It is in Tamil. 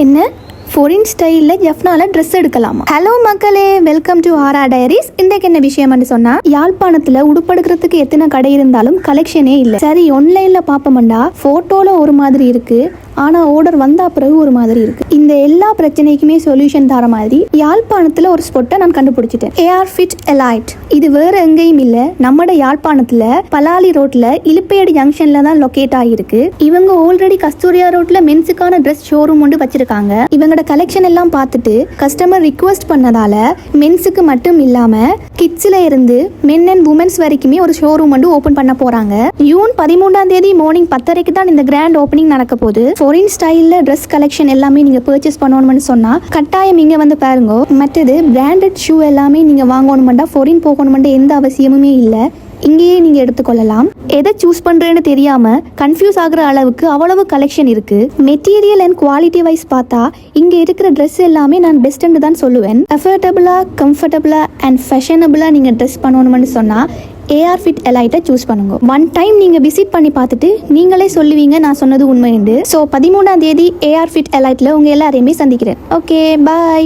என்ன ஃபாரின் ஸ்டைலில் ஜெஃப்னால ட்ரெஸ் எடுக்கலாமா? ஹலோ மக்களே, வெல்கம் டு ஆரா டைரிஸ். இன்றைக்கு என்ன விஷயம்னு சொன்னா, யாழ்ப்பாணத்துல உடுப்படுக்கிறதுக்கு எத்தனை கடை இருந்தாலும் கலெக்ஷனே இல்லை. சரி, ஆன்லைன்ல பாப்போம்டா, போட்டோல ஒரு மாதிரி இருக்கு, ஆனா ஆர்டர் வந்தா பிறகு ஒரு மாதிரி இருக்கு. இந்த எல்லா பிரச்சனைக்குமே சொல்யூஷன் தர மாதிரி யாழ்ப்பாணத்துல ஒரு ஸ்பாட்டை நான் கண்டுபிடிச்சிட்டேன். AR fit elite. இது வேற எங்கேயும் இல்ல, நம்மட யாழ்ப்பாணத்துல பலாலி ரோட்ல இலுப்பையடி ஜங்ஷன்ல தான் லொகேட் ஆகிருக்கு. இவங்க ஆல்ரெடி கஸ்தூரியா ரோட்ல மென்ஸுக்கான ட்ரெஸ் ஷோரூம் ஒன்று வச்சிருக்காங்க. இவங்களோட கலெக்ஷன் எல்லாம் பார்த்துட்டு கஸ்டமர் ரிக்வெஸ்ட் பண்ணதால மென்ஸுக்கு மட்டும் இல்லாம கிட்ஸ்ல இருந்து மென் அண்ட் உமன்ஸ் வரைக்குமே ஒரு ஷோரூம் வந்து ஓபன் பண்ண போறாங்க. ஜூன் 13 மார்னிங் 10:30 தான் இந்த கிராண்ட் ஓப்பனிங் நடக்க போகுது. ஃபாரின் ஸ்டைல்ல ட்ரெஸ் கலெக்ஷன் எல்லாமே நீங்க பர்ச்சேஸ் பண்ணணும்னு சொன்னா கட்டாயம் இங்க வந்து பாருங்க. மற்றது பிராண்டட் ஷூ எல்லாமே நீங்க வாங்கணும்னா ஃபாரின் போகணும்னு எந்த அவசியமுமே இல்லை, இங்கேயே நீங்க எடுத்துக்கொள்ளலாம். எதை சூஸ் பண்றேன்னு தெரியாம கன்ஃபியூஸ் ஆகுற அளவுக்கு அவ்வளவு கலெக்ஷன் இருக்கு. மெட்டீரியல் அண்ட் குவாலிட்டி வைஸ் பார்த்தா இங்க இருக்கிற ட்ரெஸ் எல்லாமே நான் பெஸ்ட்னு தான் சொல்லுவேன். அஃபோர்டபுளா, கம்ஃபர்டபுளா அண்ட் ஃபேஷனபுளா நீங்க ட்ரெஸ் பண்ணணும்னு சொன்னா ஏஆர் ஃபிட் எலைட்டை சூஸ் பண்ணுங்க. ஒன் டைம் நீங்க விசிட் பண்ணி பார்த்துட்டு நீங்களே சொல்லுவீங்க நான் சொன்னது உண்மையுண்டு. ஸோ 13 ஏஆர் ஃபிட் எலைட்ல உங்க எல்லாரையுமே சந்திக்கிறேன். ஓகே, பாய்.